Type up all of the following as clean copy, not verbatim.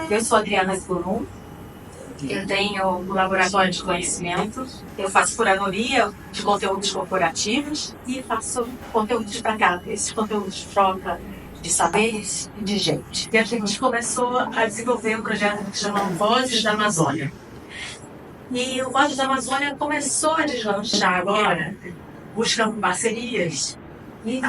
Eu sou Adriana Curum, eu tenho um laboratório de conhecimento, eu faço curadoria de conteúdos corporativos e faço conteúdos para cá, esses conteúdos de troca de saberes e de gente. E a gente começou a desenvolver um projeto que chama Vozes da Amazônia. E o Vozes da Amazônia começou a deslanchar agora, buscando parcerias. E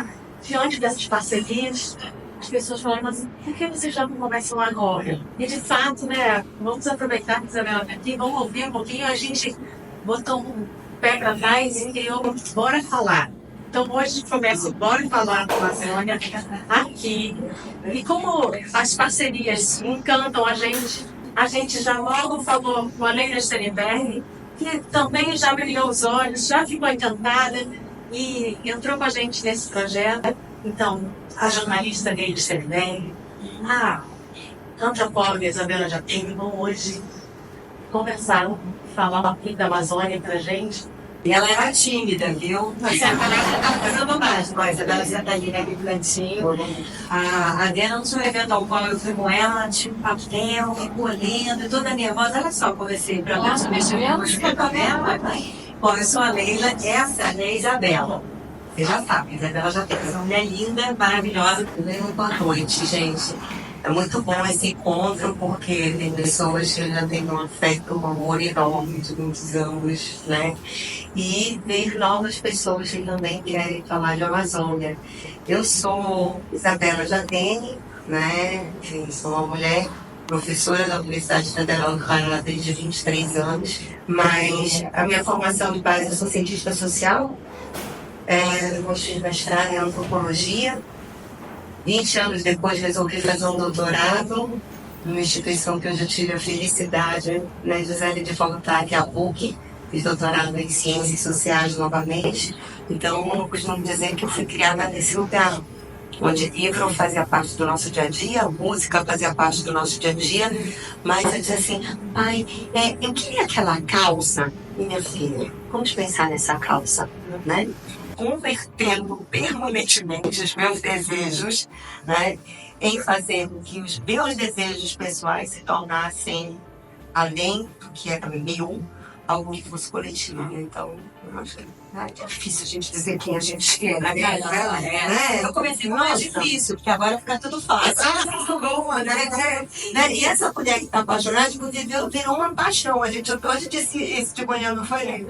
diante dessas parcerias, as pessoas falaram, mas por que vocês já não começam agora? E de fato, né, vamos aproveitar que Isabela está aqui, vamos ouvir um pouquinho, a gente botou um pé para trás e criou, bora falar. Então hoje a gente começa, bora falar com a Amazônia aqui. E como as parcerias encantam a gente já logo falou com a Leila Sternberg, que também já brilhou os olhos, já ficou encantada e entrou com a gente nesse projeto. Então, a jornalista Leila Sternberg, a antropóloga Isabela Japim vão hoje conversar, falar um pouquinho da Amazônia pra gente. E ela era tímida, viu? Mas agora ela tá fazendo mais. Mas ela já tá ali naquele cantinho. A Adriana, no seu evento ao qual eu fui com ela, tinha um papel, ficou lendo, toda nervosa. Olha só, comecei pra lá, mexer com música com ela. Bom, eu sou a Leila, essa é a Isabela. Você já sabe, a Isabela já tem uma mulher linda, maravilhosa. Boa noite, gente. É muito bom esse encontro, porque tem pessoas que já têm um afeto, um amor enorme de muitos anos, né? E ver novas pessoas que também querem falar de Amazônia. Eu sou Isabela Jardine, né? Sou uma mulher professora da Universidade Federal do Paraná desde 23 anos, mas a minha formação de base, eu sou cientista social, eu fiz mestrado em antropologia. 20 anos depois resolvi fazer um doutorado numa instituição que eu já tive a felicidade, né, Gisele, de voltar, que é a PUC. Fiz doutorado em Ciências Sociais novamente. Então, eu costumo dizer que eu fui criada nesse lugar, onde livro fazia parte do nosso dia a dia, a música fazia parte do nosso dia a dia, mas eu dizia assim, pai, eu queria aquela calça, minha filha, vamos pensar nessa calça, né? Convertendo permanentemente os meus desejos, né, em fazer com que os meus desejos pessoais se tornassem, além do que é meu, algo que fosse coletivo. Então, eu acho que é difícil a gente dizer quem a gente é, né? Eu comecei, não é difícil, porque agora fica tudo fácil. Boa, né? E essa mulher que está apaixonada, inclusive, virou uma paixão. A gente hoje disse isso de manhã, não foi?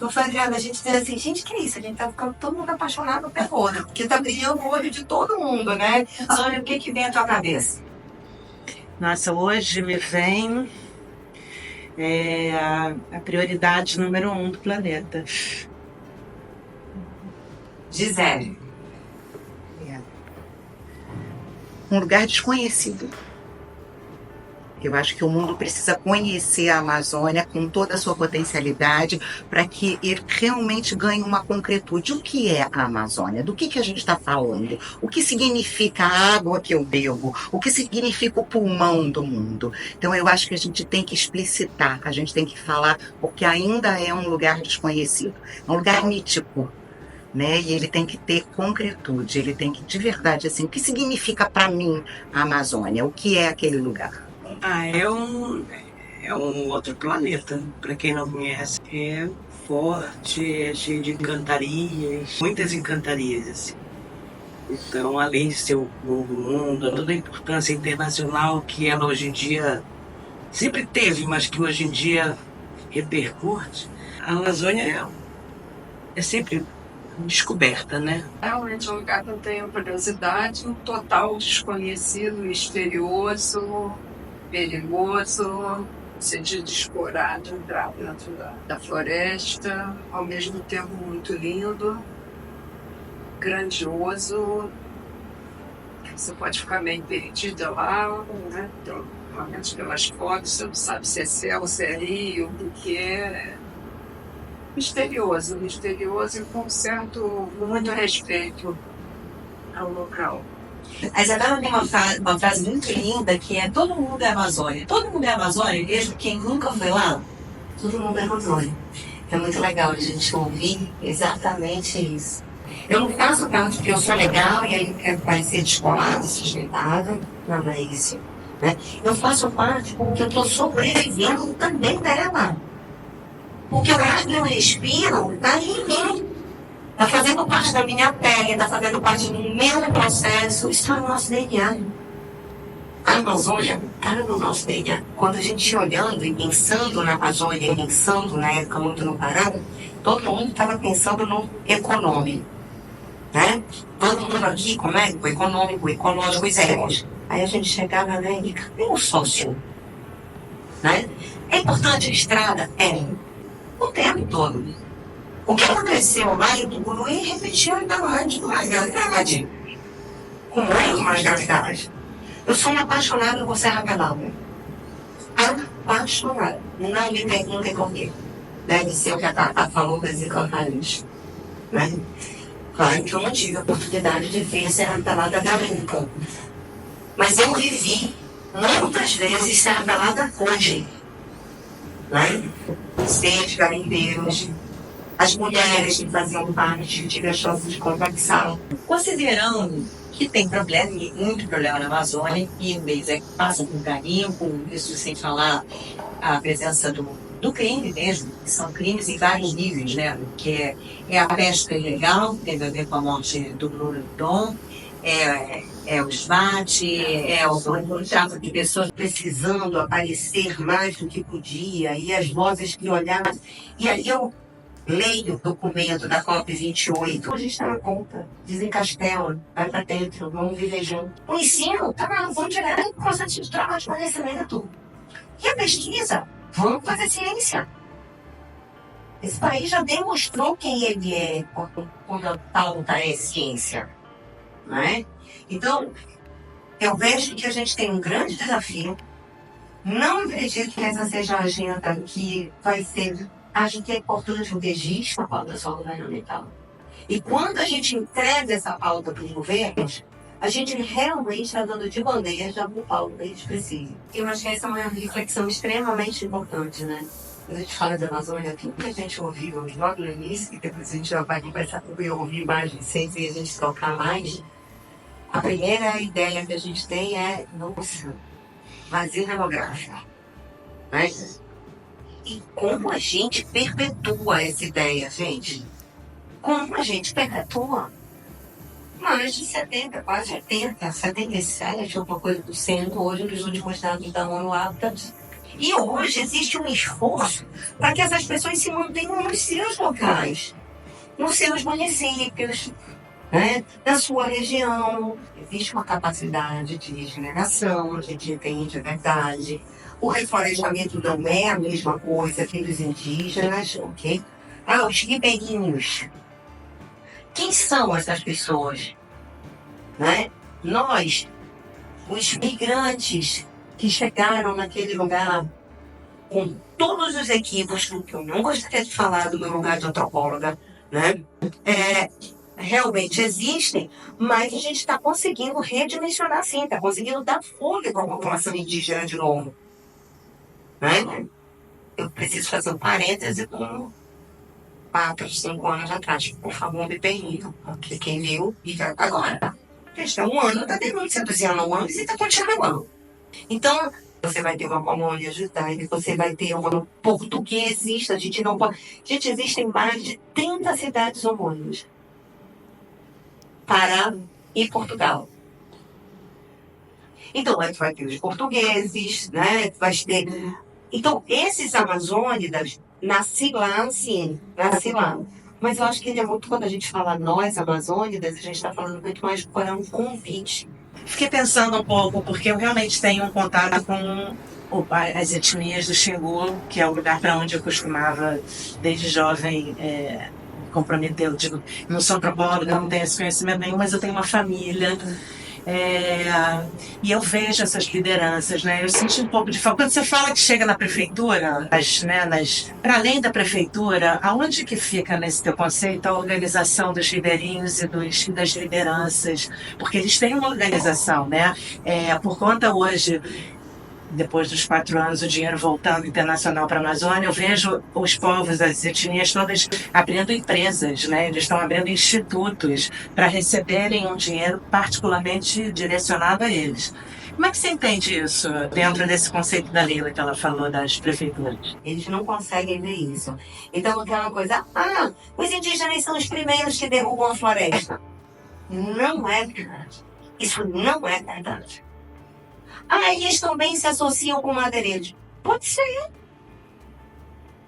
Eu falei, Adriana, a gente diz assim, gente, que é isso? A gente tá ficando todo mundo apaixonado pelo outro, porque tá brilhando o olho de todo mundo, né? Olha, o que vem à tua cabeça? Nossa, hoje me vem a prioridade número 1 do planeta. Gisele. Um lugar desconhecido. Eu acho que o mundo precisa conhecer a Amazônia com toda a sua potencialidade para que ele realmente ganhe uma concretude. O que é a Amazônia? Do que a gente está falando? O que significa a água que eu bebo? O que significa o pulmão do mundo? Então eu acho que a gente tem que explicitar, a gente tem que falar, porque ainda é um lugar desconhecido, é um lugar mítico, né? E ele tem que ter concretude, ele tem que, de verdade, assim, o que significa para mim a Amazônia? O que é aquele lugar? É um outro planeta, para quem não conhece. É forte, é cheio de encantarias, muitas encantarias, assim. Então, além de ser o novo mundo, toda a importância internacional que ela hoje em dia sempre teve, mas que hoje em dia repercute, a Amazônia é sempre descoberta, né? Realmente é um lugar que eu tenho curiosidade, um total desconhecido, misterioso, perigoso, sentido de explorar, de entrar dentro da floresta, ao mesmo tempo muito lindo, grandioso. Você pode ficar meio perdida lá, né? Então, realmente pelas fotos, você não sabe se é céu, se é rio, o que é. Misterioso e com certo, muito respeito ao local. A Isabela tem uma frase muito linda que é: todo mundo é Amazônia. Todo mundo é Amazônia, mesmo quem nunca foi lá. Todo mundo é Amazônia. É muito legal a gente ouvir exatamente isso. Eu não faço tanto porque eu sou legal e aí quero parecer descolado, sustentado. Não é isso. né? Eu faço parte porque eu estou sobrevivendo também dela. Porque o ar que eu respiro está em mim. Está fazendo parte da minha pele, está fazendo parte do meu processo. Isso está no nosso DNA. A Amazônia está no nosso DNA. Quando a gente olhando e pensando na Amazônia, pensando na época muito no Pará, todo mundo estava pensando no econômico. Né? Todo mundo aqui, como é? O econômico, o ecológico, os ecos. Aí a gente chegava, né? E cadê o sócio? Né? É importante a estrada? É. O tempo todo. O que aconteceu lá em Tucuruí repetiu em Tailândia com mais gravidade. Com muito mais gravidade. Eu sou uma apaixonada por Serra Pelada. Apaixonada. Não me perguntem por quê. Deve ser o que a Tata falou com as encantadas. Né? Claro que eu não tive a oportunidade de ver Serra Pelada da Brinca. Mas eu vivi muitas vezes Serra Pelada hoje. Né? Os garimpeiros, as mulheres que faziam parte de gachosos de complexão. Considerando que tem problema, muito problema na Amazônia, e eles passam com garimpo, isso sem falar a presença do crime mesmo, que são crimes em vários níveis, né? Que é a pesca ilegal, que teve a ver com a morte do Bruno Dom, é o SWAT, é o tráfico de pessoas Precisando aparecer mais do que podia, e as vozes que olhavam. E aí eu leio o documento da COP28. A gente está na conta, desencastela, vai para dentro, vamos viver junto. O ensino está na vamos direto com o de troca de conhecimento. E a pesquisa, vamos fazer ciência. Esse país já demonstrou quem ele é quando pauta é ciência. Né? Então, eu vejo que a gente tem um grande desafio. Não acredito que essa seja a agenda que vai ser. Acho que é importante o registro da pauta só governamental. E quando a gente entrega essa pauta para os governos, a gente realmente está dando de bandeja para o pauta que eles precisam. Eu acho que essa é uma reflexão extremamente importante, né? Quando a gente fala da Amazônia, tudo que a gente ouviu logo no início, que depois a gente já vai começar a ouvir mais licença e a gente tocar mais, a primeira ideia que a gente tem é, nossa, vazio demográfico. Né? E como a gente perpetua essa ideia, gente? Como a gente perpetua? Mais de 70, quase 80, 77, alguma coisa do centro, hoje nos últimos dados da ONU Habitat. E hoje existe um esforço para que essas pessoas se mantenham nos seus locais, nos seus municípios, né? Na sua região. Existe uma capacidade de regeneração, a gente entende a verdade. O reflorestamento não é a mesma coisa que os indígenas, ok? Os ribeirinhos. Quem são essas pessoas? Né? Nós, os migrantes que chegaram naquele lugar com todos os equívocos, que eu não gostaria de falar do meu lugar de antropóloga, né? Realmente existem, mas a gente está conseguindo redimensionar sim, está conseguindo dar fôlego à população indígena de novo. Né? Eu preciso fazer um parêntese com 4, 5 anos atrás. Por favor, me permitam, porque quem viu, fica agora. Está um ano, está denunciando há um ano e está continuando. Então, você vai ter uma colônia judaica, você vai ter uma portuguesista, a gente não pode. Gente, existem mais de 30 cidades homônimas. Pará e Portugal. Então, aí tu vai ter os portugueses, né? Tu vai ter. Então, esses amazônidas nasci lá, sim, nasci lá. Mas eu acho que ele é muito, quando a gente fala nós, amazônidas, a gente está falando muito mais para um convite. Fiquei pensando um pouco, porque eu realmente tenho um contato com as etnias do Xingu, que é o lugar para onde eu costumava, desde jovem, comprometer. Eu digo, não sou antropóloga, não tenho esse conhecimento nenhum, mas eu tenho uma família. E eu vejo essas lideranças, né? Eu senti um pouco de falta. Quando você fala que chega na prefeitura, para além da prefeitura, aonde que fica nesse teu conceito a organização dos ribeirinhos e das lideranças? Porque eles têm uma organização, né? Por conta hoje depois dos 4 anos, o dinheiro voltando internacional para a Amazônia, eu vejo os povos, as etnias todas abrindo empresas, né? Eles estão abrindo institutos para receberem um dinheiro particularmente direcionado a eles. Como é que você entende isso dentro desse conceito da Leila que ela falou das prefeituras? Eles não conseguem ver isso. Então, aquela coisa, os indígenas são os primeiros que derrubam a floresta. Não é verdade. Isso não é verdade. Eles também se associam com madeireiros. Pode ser.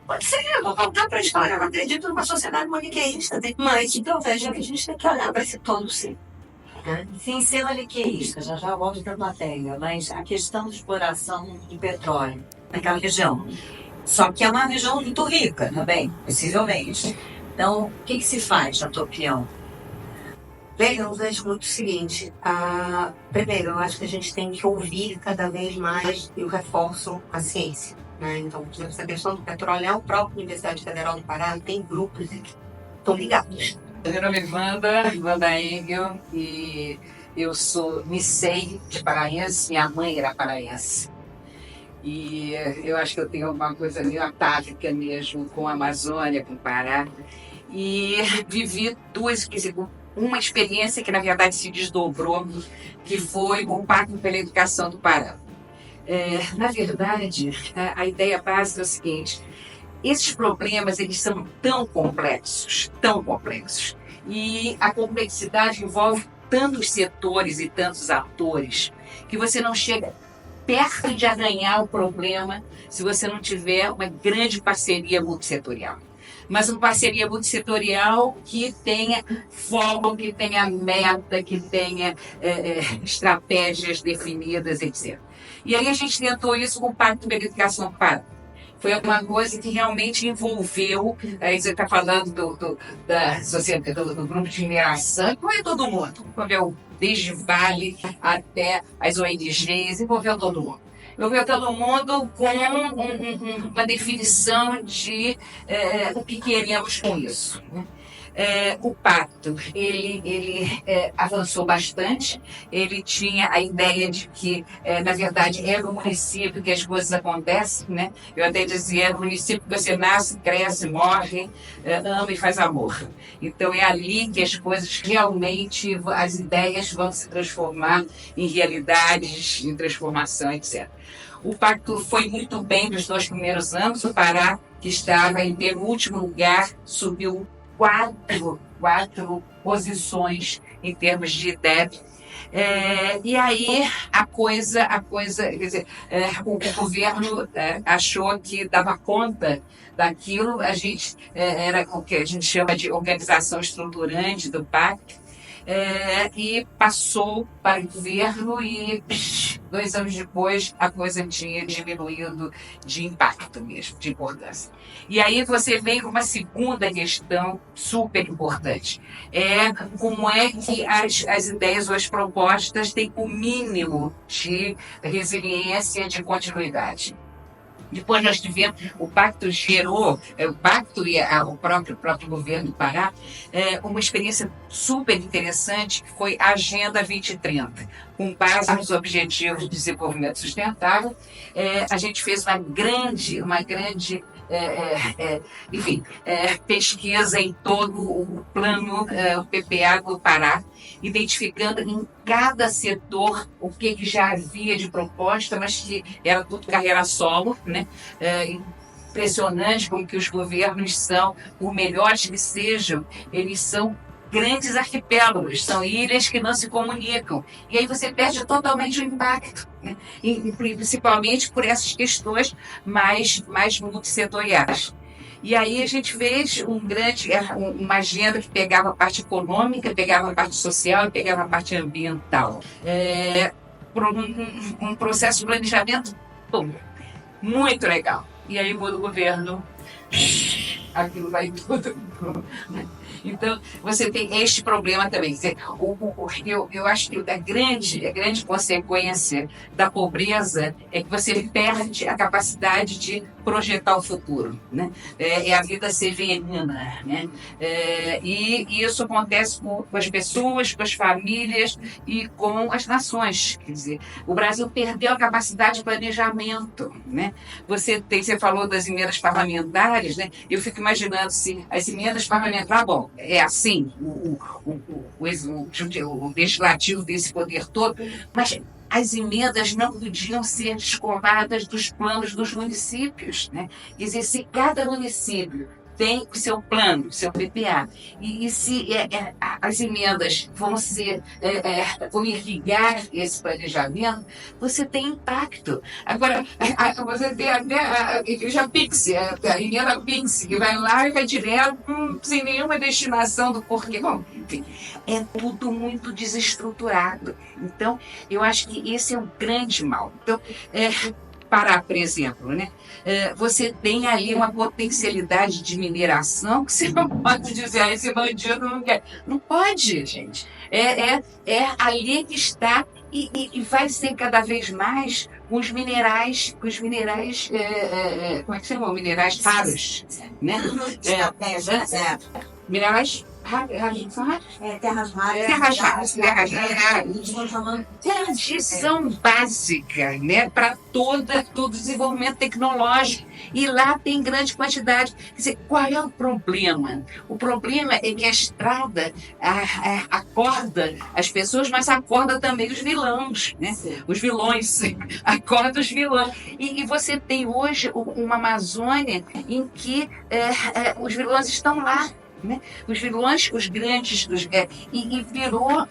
Pode ser. Eu vou voltar para a história. Eu acredito numa sociedade maniqueísta. Mas, então, veja que a gente tem que olhar para esse todo, sim. Sem ser maniqueísta, já volto para a plateia, mas a questão de exploração de petróleo naquela região. Só que é uma região muito rica também, possivelmente. Então, o que se faz, na tua opinião? Bem, eu vejo muito o seguinte. Primeiro, eu acho que a gente tem que ouvir cada vez mais, e eu reforço a ciência. Né? Então, essa questão do petróleo, a própria Universidade Federal do Pará tem grupos que estão ligados. Meu nome é Wanda Engel, e eu me sei de paraense, minha mãe era paraense. E eu acho que eu tenho alguma coisa meio atávica mesmo com a Amazônia, com o Pará. E vivi uma experiência que na verdade se desdobrou, que foi o Pacto pela Educação do Pará. Na verdade, a ideia básica é o seguinte: esses problemas, eles são tão complexos, e a complexidade envolve tantos setores e tantos atores, que você não chega perto de arranhar o problema se você não tiver uma grande parceria multissetorial. Mas uma parceria multissetorial que tenha foco, que tenha meta, que tenha estratégias definidas, etc. E aí a gente tentou isso com o Pacto pela Educação do Pará. Foi uma coisa que realmente envolveu, aí você está falando da sociedade, do grupo de mineração, envolveu todo mundo, envolveu desde Vale até as ONGs, envolveu todo mundo. Envolveu todo mundo com uma definição de o que queremos com isso. O pacto, ele avançou bastante. Ele tinha a ideia de que, na verdade, é no município que as coisas acontecem, né? Eu até dizia, é no município que você nasce, cresce, morre, ama e faz amor. Então é ali que as coisas realmente, as ideias vão se transformar em realidades, em transformação, etc. O pacto foi muito bem nos 2 primeiros anos. O Pará, que estava em penúltimo lugar, subiu 4 posições em termos de IDEB. E aí a coisa, quer dizer, o governo achou que dava conta daquilo. A gente era o que a gente chama de organização estruturante do pacto. E passou para o governo e 2 anos depois a coisa tinha diminuído de impacto mesmo, de importância. E aí você vem com uma segunda questão super importante. Como é que as ideias ou as propostas têm o mínimo de resiliência, de continuidade. Depois nós tivemos, o pacto gerou, o pacto e o próprio governo do Pará, uma experiência super interessante, que foi a Agenda 2030, com base nos Objetivos de Desenvolvimento Sustentável. A gente fez uma grande pesquisa em todo o plano o PPA do Pará, identificando em cada setor o que já havia de proposta, mas que era tudo carreira solo, né? Impressionante como que os governos são, por melhores que sejam, eles são grandes arquipélagos, são ilhas que não se comunicam. E aí você perde totalmente o impacto, né? E principalmente por essas questões mais multissetoriais. E aí a gente fez uma agenda que pegava a parte econômica, pegava a parte social e pegava a parte ambiental. Por um processo de planejamento muito legal. E aí muda o governo, aquilo vai tudo. Então, você tem este problema também. Quer dizer, eu acho que a grande consequência da pobreza é que você perde a capacidade de projetar o futuro, né? É a vida severina, né? E isso acontece com as pessoas, com as famílias e com as nações. Quer dizer, o Brasil perdeu a capacidade de planejamento, né? Você falou das emendas parlamentares, né? Eu fico imaginando se as emendas parlamentares, bom, é assim, o legislativo desse poder todo, mas as emendas não podiam ser descoladas dos planos dos municípios, né? Quer dizer, se cada município tem o seu plano, o seu PPA, e se as emendas vão irrigar esse planejamento, você tem impacto. Agora, você tem até a emenda PIX, que vai lá e vai direto, sem nenhuma destinação do porquê. Bom, enfim, é tudo muito desestruturado. Então, eu acho que esse é um grande mal. Então, Pará, por exemplo, né? Você tem aí uma potencialidade de mineração que você não pode dizer, esse bandido não quer. Não pode, gente. É ali que está e vai ser cada vez mais com os minerais, como é que chama? Minerais raros, né? Minerais Terras raras. Condição básica, né, para todo o desenvolvimento tecnológico. E lá tem grande quantidade. Quer dizer, qual é o problema? O problema é que a estrada acorda as pessoas, mas acorda também os vilões, né? Os vilões, acorda os vilões. E você tem hoje uma Amazônia em que os vilões estão lá. Né? Os vilões, os grandes, e virou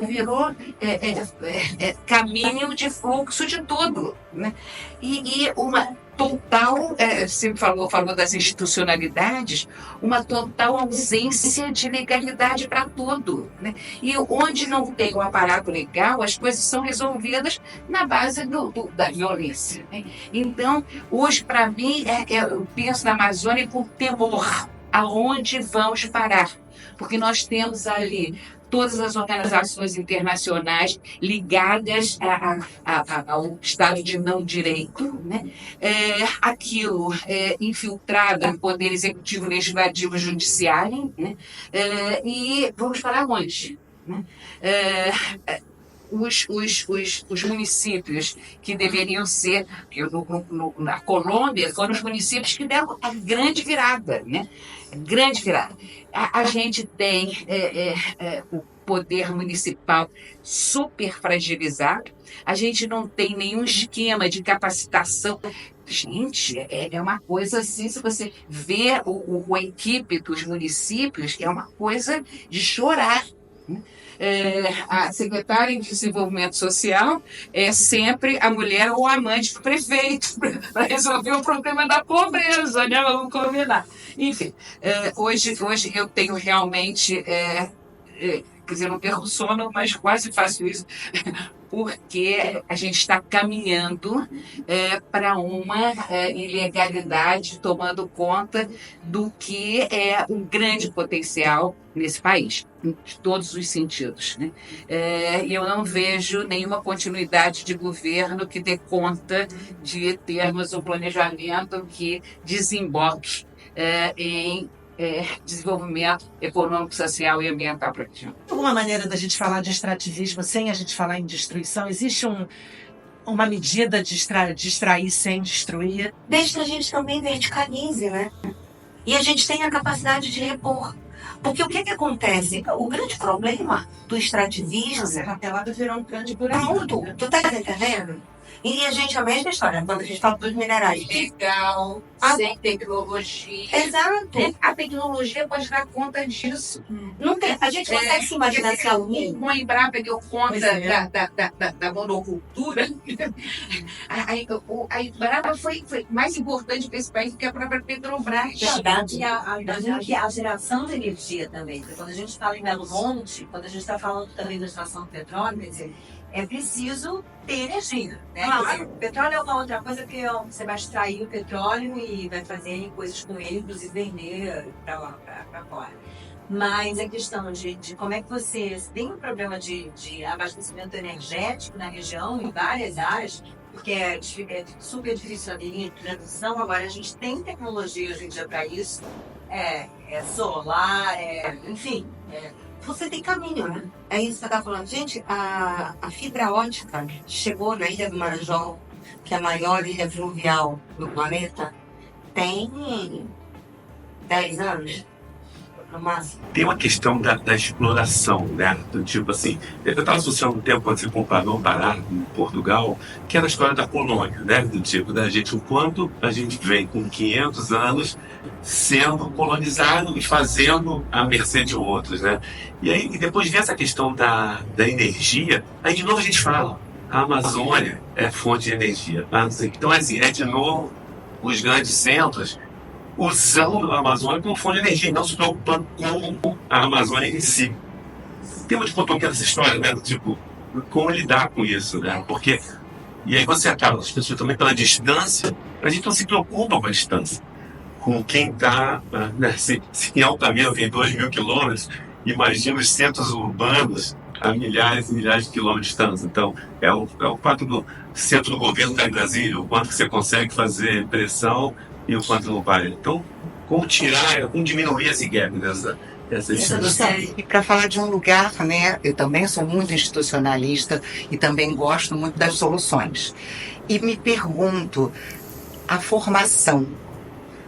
caminho de fluxo de tudo, né? E uma total, você falou das institucionalidades, uma total ausência de legalidade para tudo, né? E onde não tem um aparato legal, as coisas são resolvidas na base da violência, né? Então, hoje, para mim, eu penso na Amazônia com temor. Aonde vamos parar? Porque nós temos ali todas as organizações internacionais ligadas ao Estado de não direito, né? Aquilo infiltrado no Poder Executivo, Legislativo, Judiciário, né? E vamos para onde? Né? Os municípios que deveriam ser, na Colômbia, foram os municípios que deram a grande virada, né? Grande virada. A gente tem o poder municipal super fragilizado, a gente não tem nenhum esquema de capacitação. Gente, é uma coisa assim, se você vê a equipe dos municípios, é uma coisa de chorar, né? A secretária de Desenvolvimento Social é sempre a mulher ou a amante do prefeito para resolver o problema da pobreza, né? Vamos combinar. Enfim, hoje eu tenho realmente, quer dizer, não perco sono, mas quase faço isso, porque a gente está caminhando para uma ilegalidade tomando conta do que é um grande potencial nesse país, em todos os sentidos, né? E eu não vejo nenhuma continuidade de governo que dê conta de termos um planejamento que desemboque em desenvolvimento econômico, social e ambiental para a região. Alguma maneira da gente falar de extrativismo sem a gente falar em destruição? Existe uma medida de extrair sem destruir? Desde que a gente também verticalize, né? E a gente tenha a capacidade de repor. Porque o que acontece? O grande problema do extrativismo... A rapelada virou um grande buraco. Pronto, tu tá entendendo? E a gente, a mesma história, quando a gente fala dos minerais. Legal, sem tecnologia. Exato. A tecnologia pode dar conta disso. Não tem, a gente consegue se imaginar esse alumínio. Uma Embrapa deu conta da monocultura. A Embrapa foi mais importante para esse país do que a própria Petrobras. Verdade. E a geração de energia também. Quando a gente fala em Belo Monte, quando a gente está falando também da extração do petróleo, quer dizer, é preciso ter energia, né? Claro. O petróleo é uma outra coisa que você vai extrair o petróleo e vai fazer coisas com ele, inclusive vender para lá, para fora. Mas a questão de como é que você tem um problema de abastecimento energético na região, em várias áreas, porque é super difícil a linha de transição. Agora a gente tem tecnologia hoje em dia para isso, é solar, enfim. Você tem caminho, né? É isso que você está falando. Gente, a fibra ótica chegou na Ilha do Marajó, que é a maior ilha fluvial do planeta, tem 10 anos, no máximo. Tem uma questão da exploração, né? Do tipo assim, eu estava associando um tempo quando você comparou Pará com Portugal, que era a história da colônia, né? Do tipo, da gente, o quanto a gente vem com 500 anos sendo colonizado e fazendo à mercê de outros, né? E aí, depois vem essa questão da energia, aí de novo a gente fala, a Amazônia é fonte de energia. Tá? Então, assim, de novo, os grandes centros usando a Amazônia como fonte de energia, não se preocupando com a Amazônia em si. Tem uma dicotomia dessa história, né? Tipo, como lidar com isso, né? Porque, e aí você acaba, as pessoas também pela distância, a gente não se preocupa com a distância. Com quem está, né? Se em Altamira tem 2.000 quilômetros, imagina os centros urbanos a milhares e milhares de quilômetros de distância. Então, é o fato do centro do governo estar em Brasília, o quanto que você consegue fazer pressão e o quanto não vai. Então, como diminuir esse gap dessa distância? E para falar de um lugar, né, eu também sou muito institucionalista e também gosto muito das soluções. E me pergunto, a formação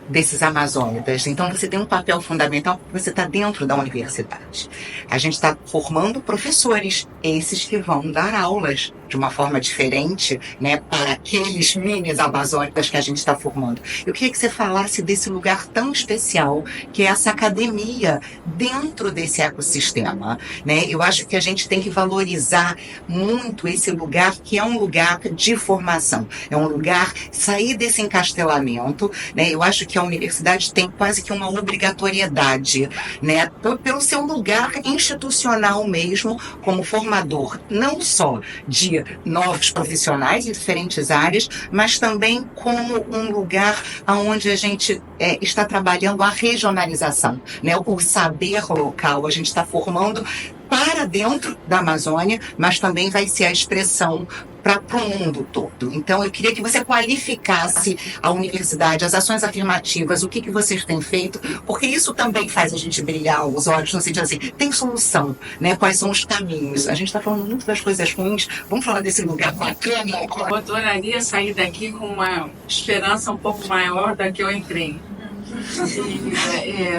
desses amazônidas. Então, você tem um papel fundamental porque você está dentro da universidade. A gente está formando professores, esses que vão dar aulas de uma forma diferente, né, para aqueles minis amazônicas que a gente está formando. Eu queria que você falasse desse lugar tão especial que é essa academia dentro desse ecossistema, né? Eu acho que a gente tem que valorizar muito esse lugar, que é um lugar de formação, é um lugar, sair desse encastelamento, né? Eu acho que a universidade tem quase que uma obrigatoriedade, né, pelo seu lugar institucional mesmo, como formador, não só de novos profissionais em diferentes áreas, mas também como um lugar onde a gente está trabalhando a regionalização, né, o saber local. A gente está formando para dentro da Amazônia, mas também vai ser a expressão para o mundo todo. Então, eu queria que você qualificasse a universidade, as ações afirmativas, o que vocês têm feito, porque isso também faz a gente brilhar os olhos, no sentido assim, tem solução, né? Quais são os caminhos? A gente está falando muito das coisas ruins, vamos falar desse lugar bacana. Eu adoraria sair daqui com uma esperança um pouco maior da que eu entrei.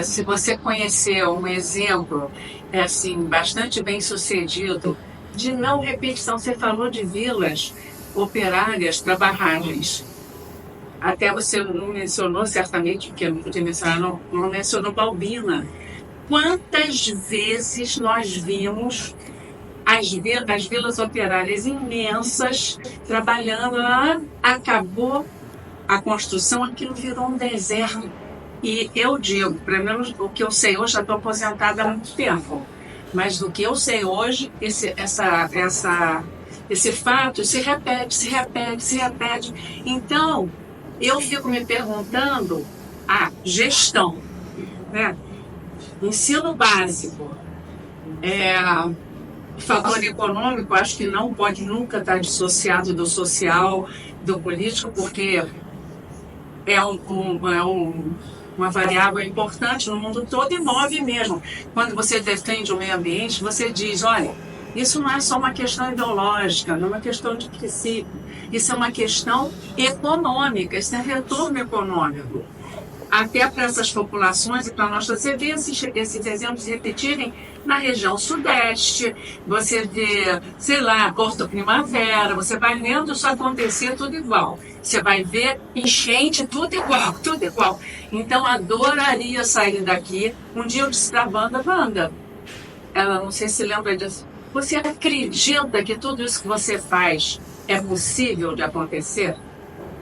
Se você conhecer um exemplo assim, bastante bem sucedido de não repetição, você falou de vilas operárias para barragens. Até você não mencionou, certamente, porque eu não podia mencionar, não mencionou Balbina. Quantas vezes nós vimos as vilas operárias imensas trabalhando lá, acabou a construção, aquilo virou um deserto. E eu digo, pelo menos o que eu sei hoje, já estou aposentada há muito tempo, mas do que eu sei hoje, esse fato se repete. Então, eu fico me perguntando a gestão, né? Ensino básico, fator econômico, acho que não pode nunca estar dissociado do social, do político, porque uma variável importante no mundo todo e move mesmo. Quando você defende o meio ambiente, você diz, olha, isso não é só uma questão ideológica, não é uma questão de princípio, isso é uma questão econômica, isso é retorno econômico. Até para essas populações e para nós, você vê esses exemplos repetirem na região sudeste, você vê, sei lá, Porto Primavera, você vai vendo isso acontecer tudo igual. Você vai ver enchente, tudo igual. Então, adoraria sair daqui. Um dia eu disse para a Wanda, ela não sei se lembra disso, você acredita que tudo isso que você faz é possível de acontecer?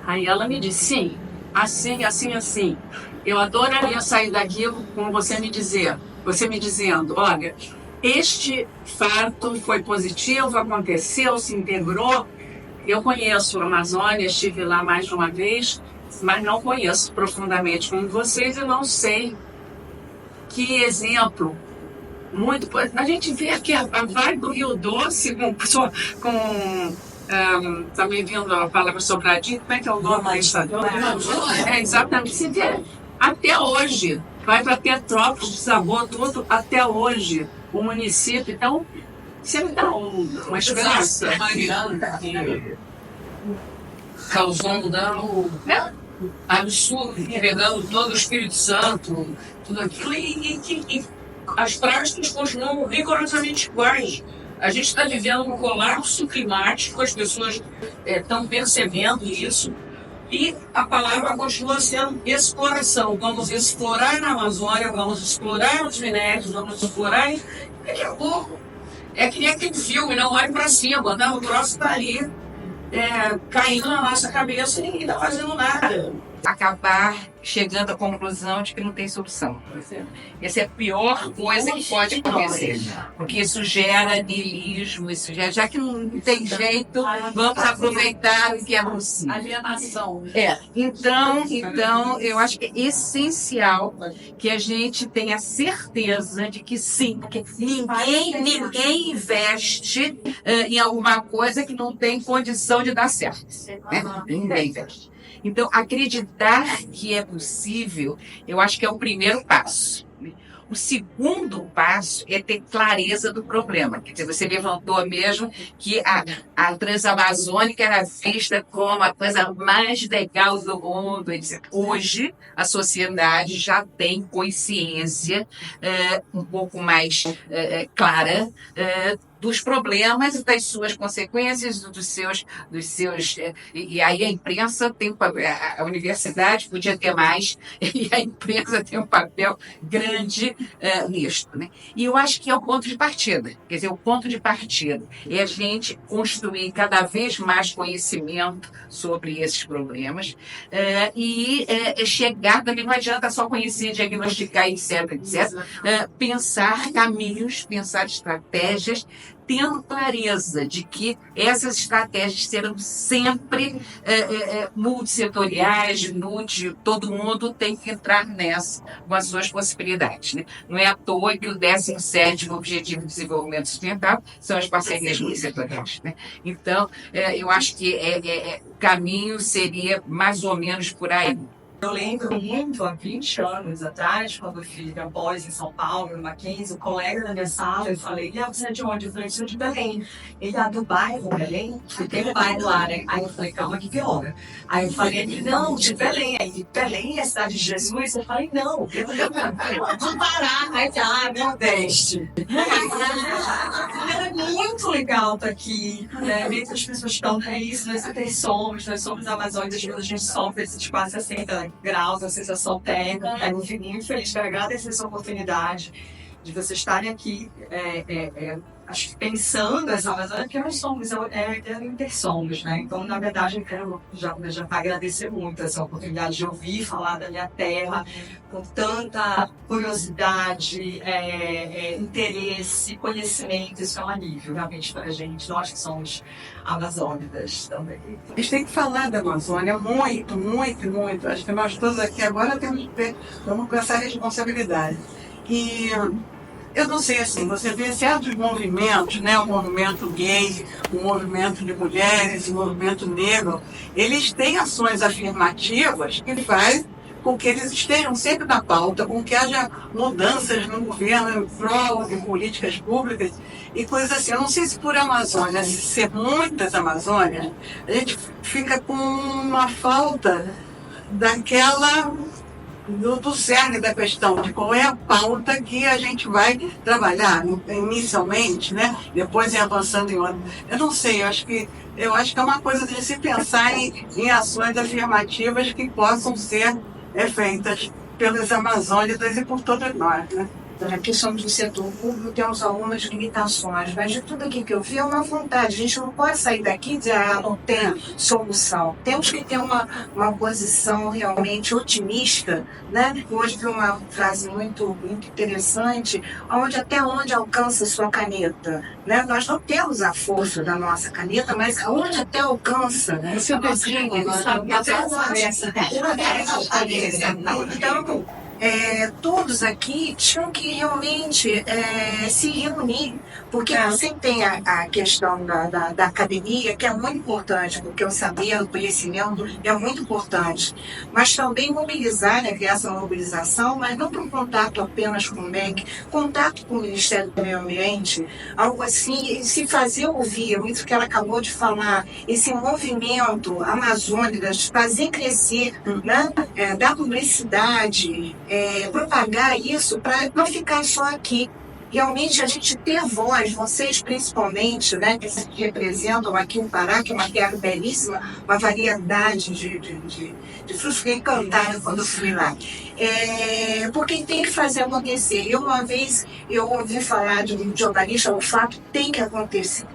Aí ela me disse, sim, assim. Eu adoraria sair daqui com você me dizendo, olha, este fato foi positivo, aconteceu, se integrou. Eu conheço a Amazônia, estive lá mais de uma vez, mas não conheço profundamente como vocês e não sei que exemplo muito. A gente vê aqui a vibe do Rio Doce, também vindo a palavra Sobradinho, como é que é o nome do estado? Exatamente. Você vê até hoje, vai para Petrópolis, desabou tudo, até hoje, o município. Então, sempre dá uma esperança. Causando dano absurdo, pegando todo o Espírito Santo, tudo aquilo, e as práticas continuam rigorosamente iguais. A gente está vivendo um colapso climático, as pessoas estão percebendo isso, e a palavra continua sendo exploração. Vamos explorar na Amazônia, vamos explorar os minérios, vamos explorar, e daqui a pouco é que nem aquele filme, não olhe para cima, né? O troço está ali, caindo na nossa cabeça e ninguém está fazendo nada. Acabar chegando à conclusão de que não tem solução. Essa é a pior coisa que pode acontecer. Porque isso gera niilismo, isso gera, já que não tem jeito, vamos aproveitar o que é possível. Alienação. Então, eu acho que é essencial que a gente tenha certeza de que sim, que ninguém investe em alguma coisa que não tem condição de dar certo. Né? Ninguém investe. Então, acreditar que é possível, eu acho que é o primeiro passo. O segundo passo é ter clareza do problema. Quer dizer, você levantou mesmo que a Transamazônica era vista como a coisa mais legal do mundo. Hoje, a sociedade já tem consciência um pouco mais clara dos problemas e das suas consequências, dos seus e aí a imprensa tem a universidade podia ter mais, e a imprensa tem um papel grande nisto, né? E eu acho que é o ponto de partida. Quer dizer, o ponto de partida é a gente construir cada vez mais conhecimento sobre esses problemas e chegar, também não adianta só conhecer, diagnosticar, etc, pensar caminhos, pensar estratégias, tendo clareza de que essas estratégias serão sempre multissetoriais, todo mundo tem que entrar nessa com as suas possibilidades. Né? Não é à toa que o 17º Objetivo de Desenvolvimento Sustentável são as parcerias multissetoriais. Né? Então, eu acho que o caminho seria mais ou menos por aí. Eu lembro muito, há 20 anos atrás, quando eu fiz a pós em São Paulo, no Mackenzie, um colega da minha sala, eu falei, você é de onde? Eu falei, sou de Belém. Ele é do bairro Belém? E tem um bairro lá, né? Aí eu falei, calma, que hora? Aí eu falei, não, de Belém. Aí, Belém é a cidade de Jesus? Eu falei, não, do Pará. Aí, Nordeste. Era muito legal estar aqui, né? Ver que as pessoas estão, isso, nós somos amazônicos, às vezes a gente sofre esse espaço assim, graus, a sensação térmica. Eu fico muito feliz, quero agradecer essa oportunidade de vocês estarem aqui acho que pensando essa Amazônia, que nós somos, intersomos, né? Então, na verdade, eu quero já agradecer muito essa oportunidade de ouvir falar da minha terra com tanta curiosidade, interesse, conhecimento. Isso é um alívio, realmente, para a gente, nós que somos amazônicas também. A gente tem que falar da Amazônia muito, muito, muito. Acho que nós todos aqui agora temos com essa responsabilidade. E eu não sei, assim, você vê certos movimentos, né? O movimento gay, o movimento de mulheres, o movimento negro, eles têm ações afirmativas que fazem com que eles estejam sempre na pauta, com que haja mudanças no governo em prol de políticas públicas e coisas assim. Eu não sei se por Amazônia, se ser muitas Amazônias, a gente fica com uma falta do cerne da questão, de qual é a pauta que a gente vai trabalhar inicialmente, né? Depois ir avançando em outra. Eu não sei, eu acho que é uma coisa de se pensar em ações afirmativas que possam ser feitas pelas amazônicas e por todas nós, né? Aqui somos do setor público, temos algumas limitações, mas de tudo aqui que eu vi é uma vontade. A gente não pode sair daqui e dizer, não tem solução. Temos que ter uma posição realmente otimista, né? Hoje vi uma frase muito, muito interessante, até onde alcança a sua caneta, né? Nós não temos a força da nossa caneta, mas aonde até alcança, né? O seu dedinho, então, todos aqui tinham que realmente se reunir, porque você tem a questão da academia, que é muito importante, porque o saber, o conhecimento é muito importante, mas também mobilizar, né, criar essa mobilização, mas não para um contato apenas com o MEC, contato com o Ministério do Meio Ambiente, algo assim, e se fazer ouvir, isso que ela acabou de falar, esse movimento amazônico, fazer crescer, né, dar publicidade, propagar isso para não ficar só aqui. Realmente a gente ter voz, vocês principalmente, né, que representam aqui o Pará, que é uma terra belíssima, uma variedade de frutos, fiquei encantada quando fui lá. Porque tem que fazer acontecer. Uma vez eu ouvi falar de um jornalista, o fato tem que acontecer.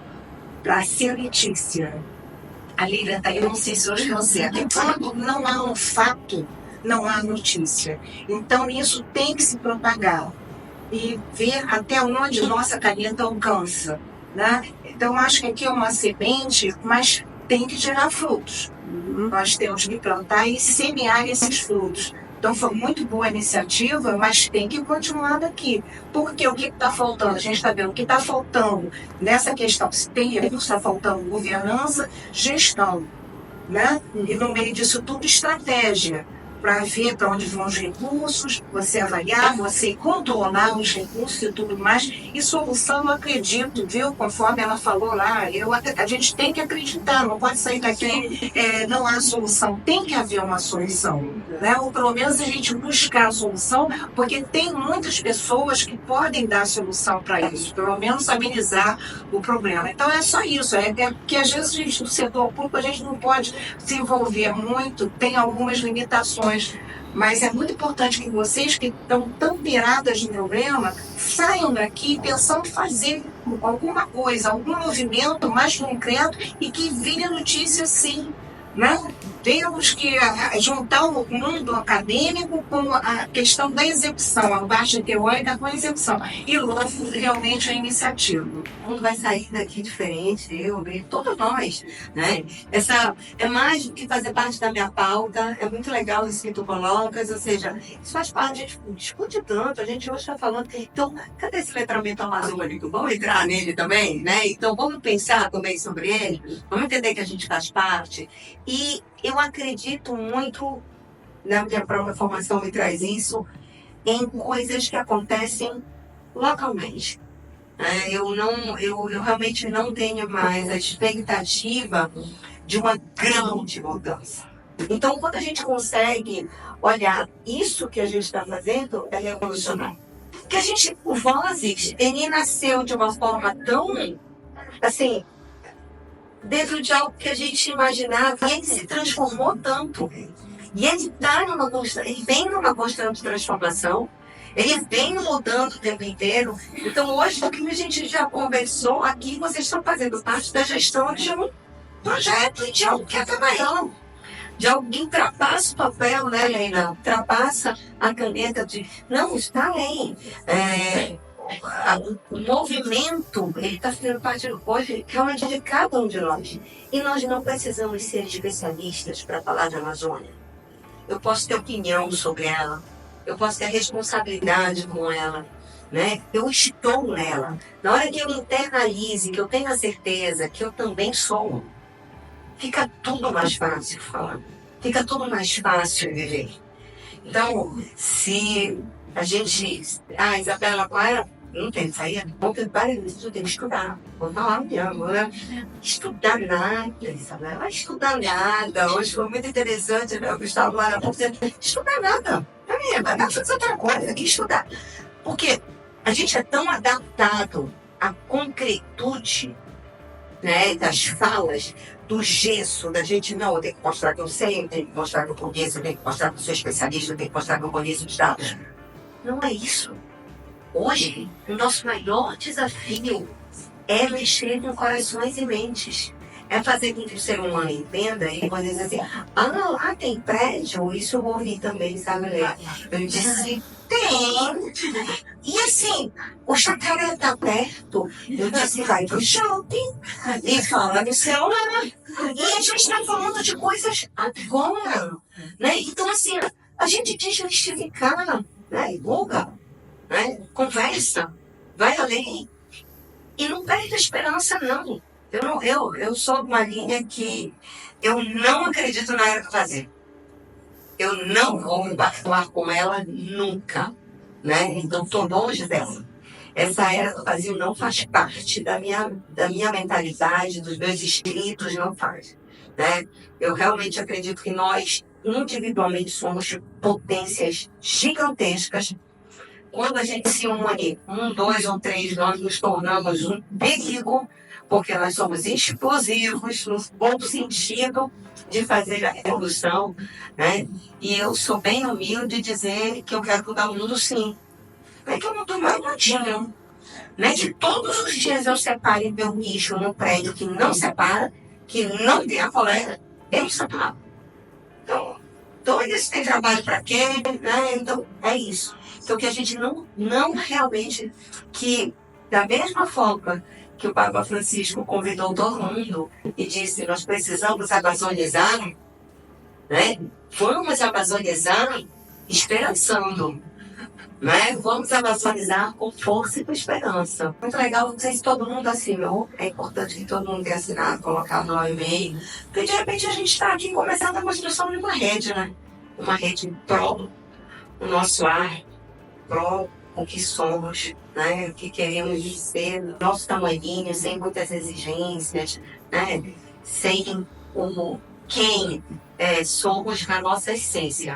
Para ser notícia. A Lívia está aí, eu não sei se hoje você. Quando não há um fato, não há notícia. Então isso tem que se propagar e ver até onde nossa caneta alcança, né? Então acho que aqui é uma semente, mas tem que gerar frutos. Nós temos que plantar e semear esses frutos. Então foi muito boa a iniciativa, mas tem que continuar daqui. Porque o que está faltando? A gente está vendo o que está faltando nessa questão. Se tem recurso, está faltando governança, gestão, né? E no meio disso tudo, estratégia. Para ver para onde vão os recursos, você avaliar, você controlar os recursos e tudo mais. E solução, eu acredito, viu? Conforme ela falou lá, a gente tem que acreditar, não pode sair daqui, não há solução. Tem que haver uma solução, né? Ou pelo menos a gente buscar a solução, porque tem muitas pessoas que podem dar solução para isso, pelo menos amenizar o problema. Então é só isso, que às vezes no setor público a gente não pode se envolver muito, tem algumas limitações. Mas é muito importante que vocês que estão tão piradas no problema saiam daqui pensando em fazer alguma coisa, algum movimento mais concreto e que vire notícia sim, né? Temos que juntar o mundo acadêmico com a questão da execução, a baixa teórica com a execução. E logo realmente a iniciativa. O mundo vai sair daqui diferente, todos nós, né? Essa é mais do que fazer parte da minha pauta, é muito legal isso que tu colocas, ou seja, isso faz parte, a gente discute tanto, a gente hoje está falando, então, cadê esse letramento amazônico? Vamos entrar nele também, né? Então, vamos pensar também sobre ele, vamos entender que a gente faz parte, e eu acredito muito, na minha própria formação me traz isso, em coisas que acontecem localmente. Eu realmente não tenho mais a expectativa de uma grande mudança. Então, quando a gente consegue olhar isso que a gente está fazendo, é revolucionário. Porque a gente, o Vozes, ele nasceu de uma forma tão, assim, dentro de algo que a gente imaginava, e ele se transformou tanto. E ele vem numa constante transformação, ele vem mudando o tempo inteiro. Então, hoje, o que a gente já conversou aqui, vocês estão fazendo parte da gestão de um projeto, de algo que é trabalhão, de algo que ultrapassa o papel, né, Leila? Ultrapassa a caneta de... Não, está além. O movimento, ele está fazendo parte hoje realmente de cada um de nós. E nós não precisamos ser especialistas para falar de Amazônia. Eu posso ter opinião sobre ela, eu posso ter responsabilidade com ela, né? Eu estou nela. Na hora que eu internalize, que eu tenho a certeza que eu também sou, fica tudo mais fácil falar, fica tudo mais fácil viver. Então, se a gente... Isabela, qual era? Não tem que sair, para isso, tem que estudar. Vou falar mesmo, né? Estudar nada, Isabela, vai estudar nada. Hoje foi muito interessante, né? O Gustavo lá na ponta, estudar nada. Vai fazer outra coisa, tem que estudar. Porque a gente é tão adaptado à concretude, né, das falas, do gesso, da gente, não, eu tenho que mostrar que eu sei, eu tenho que mostrar que eu conheço, eu tenho que mostrar que eu sou especialista, eu tenho que mostrar que eu conheço os dados. Não é isso. Hoje, o nosso maior desafio é mexer com corações e mentes. É fazer com que o ser humano entenda e pode dizer assim, lá tem prédio, isso eu ouvi também, sabe, Lê? Eu disse, tem. E assim, o Jacaré tá perto. Eu disse, vai pro shopping e fala no celular. E a gente está falando de coisas agora, né? Então, assim, a gente desmistificar né? Divulga, né? Conversa, vai além. E não perde a esperança, não. Eu sou de uma linha que eu não acredito na era do vazio. Eu não vou me pactuar com ela nunca, né? Então estou longe dela. Essa era do vazio não faz parte da minha mentalidade, dos meus escritos, não faz, né? Eu realmente acredito que nós, individualmente, somos potências gigantescas. Quando a gente se une, 1, 2 ou 3, nós nos tornamos um perigo, porque nós somos explosivos, no bom sentido de fazer a revolução, né? E eu sou bem humilde de dizer que eu quero mudar o mundo, sim. É que eu não estou mais mudinho, né? De todos os dias eu separo meu lixo num prédio que não separa, que não tem a coleta, eu separo. Então eles têm trabalho para quê? Né? Então, é isso. Então, que a gente não realmente, que da mesma forma que o Papa Francisco convidou todo mundo e disse, nós precisamos amazonizar, né? Vamos amazonizar esperançando, né? Vamos amazonizar com força e com esperança. Muito legal, não sei se todo mundo assinou, é importante que todo mundo tenha assinado, colocado lá o e-mail, porque de repente a gente está aqui começando a construção de uma rede, né? Uma rede pró o nosso ar, pró o que somos, né? O que queremos ser, nosso tamanhinho, sem muitas exigências, né? Sem quem somos na nossa essência.